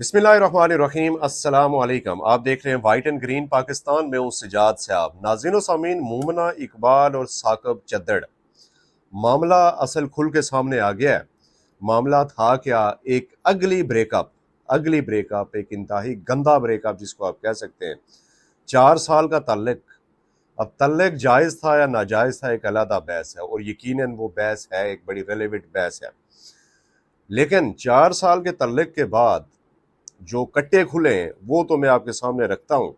बिस्मिल्लाहिर्रहमानिर्रहीम अस्सलाम वालेकुम। आप देख रहे हैं वाइट एंड ग्रीन पाकिस्तान में हूं सिजाद साहब। नाज़रीन व सामीन, मोमना इकबाल और साकब चद्दड़ मामला असल खुल के सामने आ गया है। मामला था क्या? एक अगली ब्रेकअप, एक इंतहाई गंदा ब्रेकअप जिसको आप कह सकते हैं। 4 साल का तल्लक। अब तल्लक जायज़ था या नाजायज़ था एक अलग बहस है, और यकीनन वो बहस है, एक बड़ी रेलेवेंट बहस है। लेकिन 4 साल के तल्लक के बाद जो कट्टे खुले हैं वो तो मैं आपके सामने रखता हूं।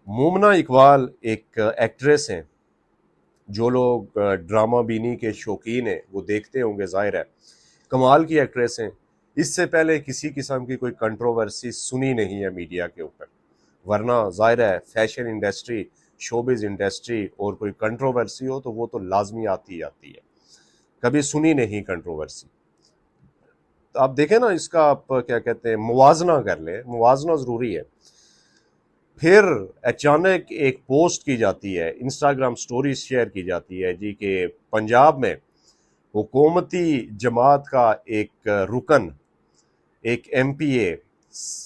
मोमना इकबाल एक एक्ट्रेस हैं। जो लोग ड्रामा बीनी के शौकीन हैं वो देखते होंगे, जाहिर है कमाल की एक्ट्रेस हैं। इससे पहले किसी किस्म की कोई कंट्रोवर्सी सुनी नहीं है मीडिया के ऊपर, वरना जाहिर है फैशन इंडस्ट्री, शोबिज इंडस्ट्री और कोई कंट्रोवर्सी हो तो वो तो लाजमी आती आती है। कभी सुनी नहीं कंट्रोवर्सी। तो आप देखें ना, इसका आप क्या कहते हैं, मुवाजना कर लें, मुवाजना ज़रूरी है। फिर अचानक एक पोस्ट की जाती है, इंस्टाग्राम स्टोरी शेयर की जाती है जी कि पंजाब में हुकूमती जमात का एक रुकन, एक एमपीए,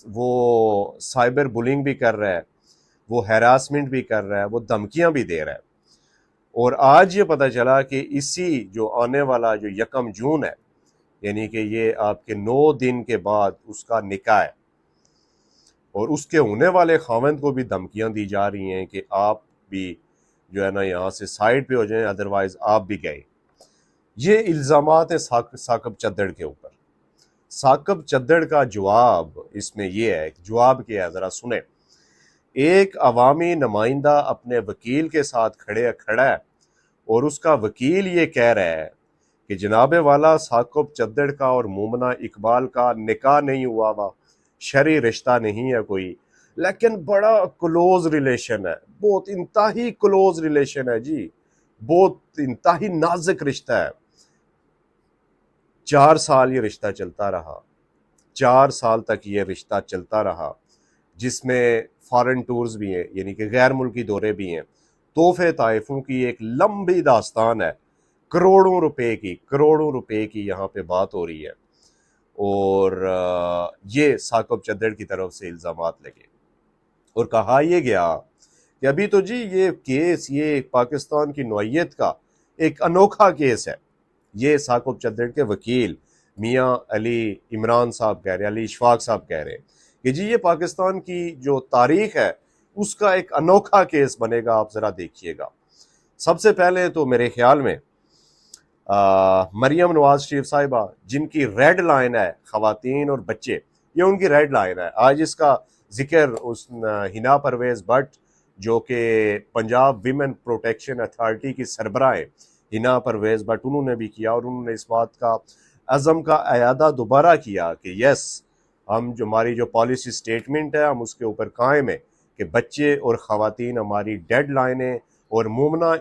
वो साइबर बुलिंग भी कर रहा है, वो हैरासमेंट भी कर रहा है, वो धमकियां भी दे रहा है। और आज ये पता चला कि इसी जो आने वाला जो 1 जून है, यानी कि ये आपके 9 दिन के बाद उसका निकाह है, और उसके होने वाले खावंद को भी धमकियां दी जा रही हैं कि आप भी जो है ना यहाँ से साइड पे हो जाएं, अदरवाइज आप भी गए। ये इल्ज़ामात है साकब चद्दड़ के ऊपर। साकब चद्दड़ का जवाब इसमें ये है, जवाब क्या है ज़रा सुने। एक अवामी नुमाइंदा अपने वकील के साथ खड़ा है, और उसका वकील ये कह रहा है कि जनाबे वाला साकब चद्दड़ का और मोमना इकबाल का निकाह नहीं हुआ हुआ, शरई रिश्ता नहीं है कोई, लेकिन बड़ा क्लोज रिलेशन है, बहुत इंतहाई क्लोज रिलेशन है जी, बहुत इंतहाई नाजुक रिश्ता है। 4 साल ये रिश्ता चलता रहा, 4 साल तक ये रिश्ता चलता रहा, जिसमें फॉरेन टूर्स भी हैं, यानी कि गैर मुल्की दौरे भी हैं, तोहफे ताइफों की एक लंबी दास्तान है, करोड़ों रुपए की यहाँ पे बात हो रही है। और ये साकब चद्दड़ की तरफ से इल्ज़ामात लगे, और कहा यह गया कि अभी तो जी ये केस, ये पाकिस्तान की नौइयत का एक अनोखा केस है। ये साकब चद्दड़ के वकील मियां अली इमरान साहब कह रहे हैं, अली इशफाक साहब कह रहे हैं कि जी ये पाकिस्तान की जो तारीख है उसका एक अनोखा केस बनेगा, आप ज़रा देखिएगा। सबसे पहले तो मेरे ख्याल में मरियम नवाज शरीफ साहिबा, जिनकी रेड लाइन है ख़वातीन और बच्चे, ये उनकी रेड लाइन है। आज इसका जिक्र उस हिना परवेज़ भट्ट, जो कि पंजाब विमेन प्रोटेक्शन अथॉरिटी की सरबराह है, हिना परवेज़ भट्ट, उन्होंने भी किया, और उन्होंने इस बात का अज़म का अयादा दोबारा किया कि यस, हम जो हमारी जो पॉलिसी स्टेटमेंट है हम उसके ऊपर कायम है कि बच्चे और ख़वातीन हमारी डेड लाइन है, और मोमना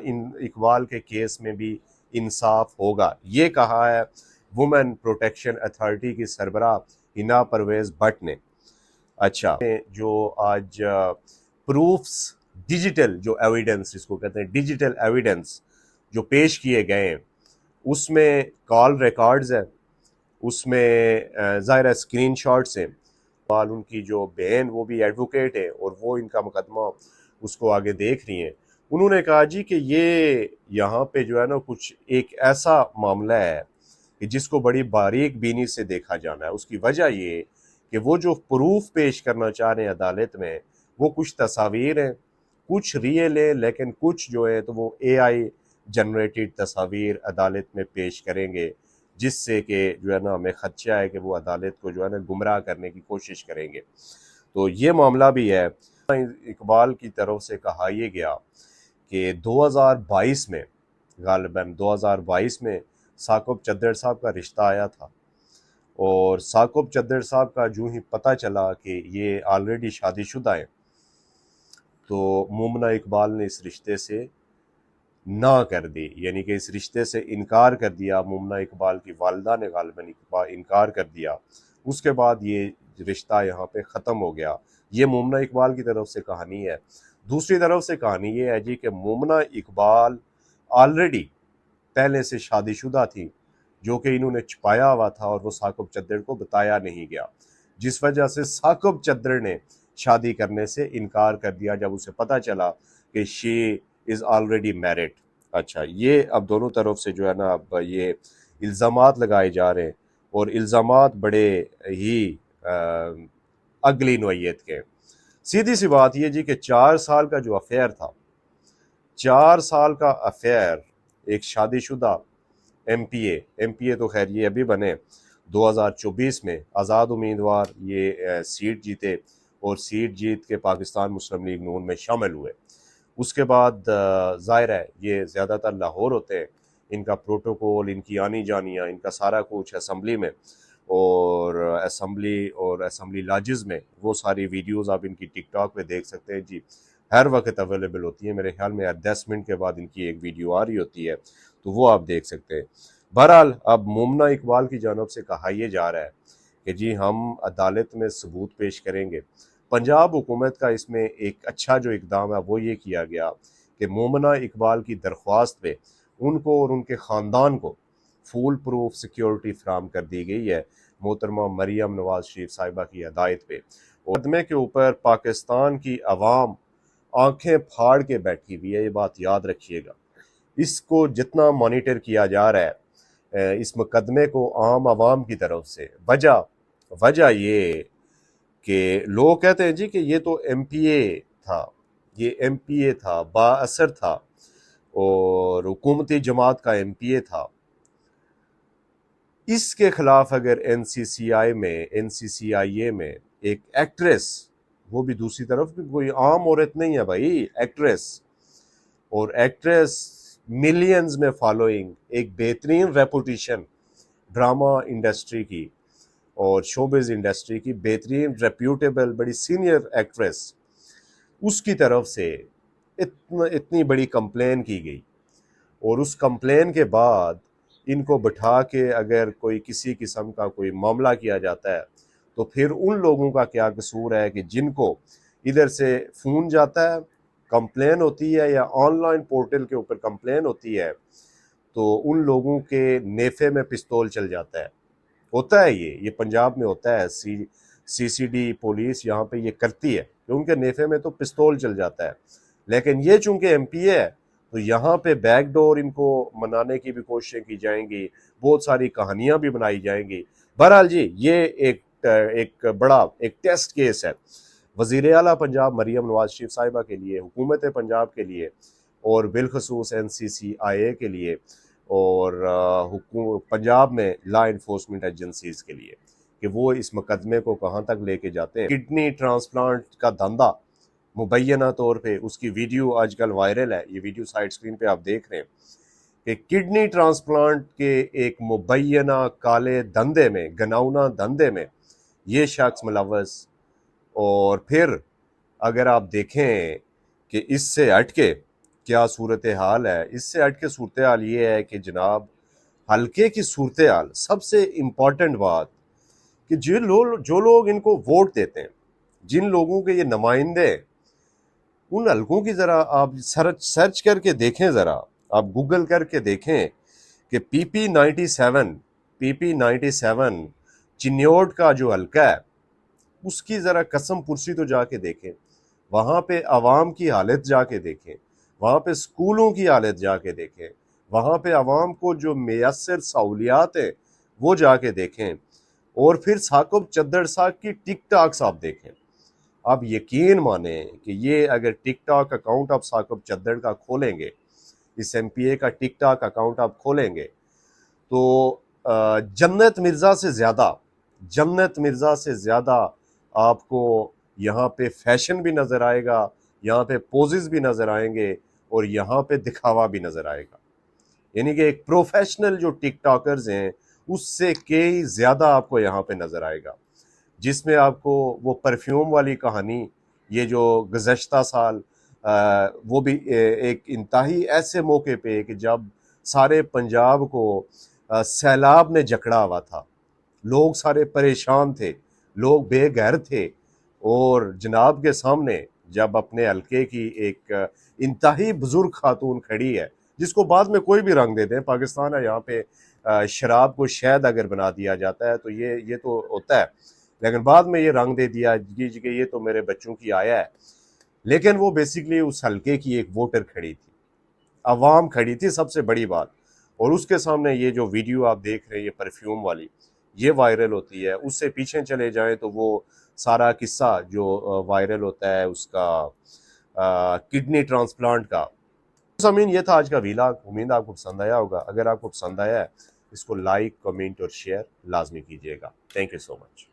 इकबाल के केस में भी इंसाफ होगा। ये कहा है वुमेन प्रोटेक्शन अथॉरिटी की सरबराह हिना परवेज़ भट्ट ने। अच्छा, जो आज प्रूफ्स, डिजिटल जो एविडेंस जिसको कहते हैं, डिजिटल एविडेंस जो पेश किए गए हैं, उसमें कॉल रिकॉर्ड्स है, उसमें ज़ाहिर है स्क्रीन शॉट्स हैं। उनकी जो बहन वो भी एडवोकेट है, और वो इनका मुकदमा उसको आगे देख रही हैं। उन्होंने कहा जी कि ये यहाँ पे जो है ना कुछ एक ऐसा मामला है कि जिसको बड़ी बारीक बीनी से देखा जाना है। उसकी वजह ये कि वो जो प्रूफ पेश करना चाह रहे हैं अदालत में, वो कुछ तस्वीर हैं, कुछ रियल है, लेकिन कुछ जो है तो वो एआई जनरेटेड तस्वीर अदालत में पेश करेंगे, जिससे कि जो है ना हमें खदशा है कि वो अदालत को जो है ना गुमराह करने की कोशिश करेंगे। तो ये मामला भी है। इकबाल की तरफ से कहा यह गया कि 2022 में, गालिबन 2022 में साकब चद्दड़ साहब का रिश्ता आया था, और साकब चद्दड़ साहब का जो ही पता चला कि ये ऑलरेडी शादीशुदा है, तो मोमना इकबाल ने इस रिश्ते से ना कर दी, यानी कि इस रिश्ते से इनकार कर दिया। मोमना इकबाल की वालिदा ने गालिबन इनकार कर दिया। उसके बाद ये रिश्ता यहाँ पे ख़त्म हो गया। ये मोमना इकबाल की तरफ से कहानी है। दूसरी तरफ से कहानी ये है जी कि मोमना इकबाल ऑलरेडी पहले से शादीशुदा थी, जो कि इन्होंने छुपाया हुआ था, और वो साकब चद्दड़ को बताया नहीं गया। जिस वजह से साकिब चद्दर ने शादी करने से इनकार कर दिया जब उसे पता चला कि शी इज़ ऑलरेडी मैरिड। अच्छा, ये अब दोनों तरफ से जो है ना, अब ये इल्ज़ामात लगाए जा रहे हैं, और इल्ज़ामात बड़े ही अगली नोयत के। सीधी सी बात ये जी कि 4 साल का जो अफेयर था, 4 साल का अफेयर एक शादीशुदा एमपीए तो खैर ये अभी बने 2024 में आज़ाद उम्मीदवार ये सीट जीते और सीट जीत के पाकिस्तान मुस्लिम लीग नून में शामिल हुए। उसके बाद ज़ाहिर है ये ज़्यादातर लाहौर होते हैं, इनका प्रोटोकॉल, इनकी आनी जानियाँ, इनका सारा कुछ असम्बली में और असम्बली लॉजेस में, वो सारी वीडियोस आप इनकी टिकटॉक पे देख सकते हैं जी, हर वक्त अवेलेबल होती है। मेरे ख्याल में 10 मिनट के बाद इनकी एक वीडियो आ रही होती है, तो वो आप देख सकते हैं। बहरहाल अब मोमना इकबाल की जानब से कहा यह जा रहा है कि जी हम अदालत में सबूत पेश करेंगे। पंजाब हुकूमत का इसमें एक अच्छा जो इकदाम है वो ये किया गया कि मोमना इकबाल की दरख्वास्त पे उनको और उनके ख़ानदान को फुल प्रूफ सिक्योरिटी फ्राहम कर दी गई है मोहतरमा मरियम नवाज शरीफ साहिबा की हदायत पे। और मुकदमे के ऊपर पाकिस्तान की आवाम आंखें फाड़ के बैठी हुई है, ये बात याद रखिएगा। इसको जितना मॉनिटर किया जा रहा है इस मुकदमे को आम आवाम की तरफ से, वजह ये कि लोग कहते हैं जी कि ये तो एमपीए था, ये एमपीए था, बाअसर था और हुकूमती जमात का एमपीए था। इसके खिलाफ अगर एनसीसीआईए में एक एक्ट्रेस, वो भी दूसरी तरफ भी कोई आम औरत नहीं है भाई, एक्ट्रेस, और एक्ट्रेस मिलियंस में फॉलोइंग, एक बेहतरीन रेपुटेशन ड्रामा इंडस्ट्री की और शोबिज इंडस्ट्री की, बेहतरीन रेप्यूटेबल बड़ी सीनियर एक्ट्रेस, उसकी तरफ से इतनी बड़ी कंप्लेन की गई। और उस कंप्लेन के बाद इनको बिठा के अगर कोई किसी किस्म का कोई मामला किया जाता है तो फिर उन लोगों का क्या कसूर है कि जिनको इधर से फ़ोन जाता है, कंप्लेन होती है, या ऑनलाइन पोर्टल के ऊपर कंप्लेन होती है, तो उन लोगों के नेफे में पिस्तौल चल जाता है। होता है ये पंजाब में होता है। सीसीडी पुलिस यहाँ पे ये करती है कि उनके नेफे में तो पिस्तौल चल जाता है। लेकिन ये चूंकि एमपीए है तो यहाँ पे बैकडोर इनको मनाने की भी कोशिशें की जाएंगी, बहुत सारी कहानियां भी बनाई जाएंगी। बहरहाल जी ये एक बड़ा एक टेस्ट केस है वज़ीर आला पंजाब मरियम नवाज शरीफ साहिबा के लिए, हुकूमत पंजाब के लिए और बिलखसूस NCCIA के लिए और पंजाब में लॉ इन्फोर्समेंट एजेंसीज के लिए कि वो इस मुकदमे को कहाँ तक लेके जाते हैं। किडनी ट्रांसप्लांट का धंधा मुबैना तौर पे, उसकी वीडियो आजकल वायरल है, ये वीडियो साइड स्क्रीन पे आप देख रहे हैं कि किडनी ट्रांसप्लांट के एक मुबैना काले धंधे में, गनाउना धंधे में ये शख्स मुलव्वस। और फिर अगर आप देखें कि इससे हटके क्या सूरत हाल है, इससे हटके सूरत हाल ये है कि जनाब हल्के की सूरत हाल, सबसे इम्पॉर्टेंट बात कि जो लोग इनको वोट देते हैं, जिन लोगों के ये नुमाइंदे, उन हल्कों की ज़रा आप सर्च करके देखें, ज़रा आप गूगल करके देखें कि PP97 चिन्योट का जो हल्का है उसकी ज़रा कसम पुरसी तो जाके देखें, वहाँ पे आवाम की हालत जाके देखें, वहाँ पे स्कूलों की हालत जाके देखें, वहाँ पे आवाम को जो मैसर सहूलियात है वो जाके देखें, और फिर साकिब चद्दर साहब की टिकटॉक्स आप देखें। आप यकीन माने कि ये अगर टिकटॉक अकाउंट आप साकिब चद्दर का खोलेंगे, इस एमपीए का टिकटॉक अकाउंट आप खोलेंगे तो जन्नत मिर्ज़ा से ज़्यादा आपको यहाँ पे फैशन भी नज़र आएगा, यहाँ पे पोजेस भी नज़र आएंगे और यहाँ पे दिखावा भी नज़र आएगा। यानी कि एक प्रोफेशनल जो टिकटॉकर्स हैं उससे कई ज़्यादा आपको यहाँ पे नज़र आएगा, जिसमें आपको वो परफ्यूम वाली कहानी, ये जो गुज़श्ता साल वो भी एक इंतहाई ऐसे मौके पे कि जब सारे पंजाब को सैलाब ने जकड़ा हुआ था, लोग सारे परेशान थे, लोग बेघर थे, और जनाब के सामने जब अपने हल्के की एक इंतहाई बुजुर्ग खातून खड़ी है, जिसको बाद में कोई भी रंग देते हैं, पाकिस्तान है, यहाँ पे शराब को शहद अगर बना दिया जाता है तो ये तो होता है, लेकिन बाद में ये रंग दे दिया कि ये तो मेरे बच्चों की आया है। लेकिन वो बेसिकली उस हल्के की एक वोटर खड़ी थी, अवाम खड़ी थी, सबसे बड़ी बात। और उसके सामने ये जो वीडियो आप देख रहे हैं, ये परफ्यूम वाली, ये वायरल होती है। उससे पीछे चले जाएं तो वो सारा किस्सा जो वायरल होता है उसका किडनी ट्रांसप्लांट का। समीन, ये था आज का वीलॉग। उम्मीद आपको पसंद आया होगा। अगर आपको पसंद आया है, इसको लाइक, कमेंट और शेयर लाजमी कीजिएगा। Thank you so much.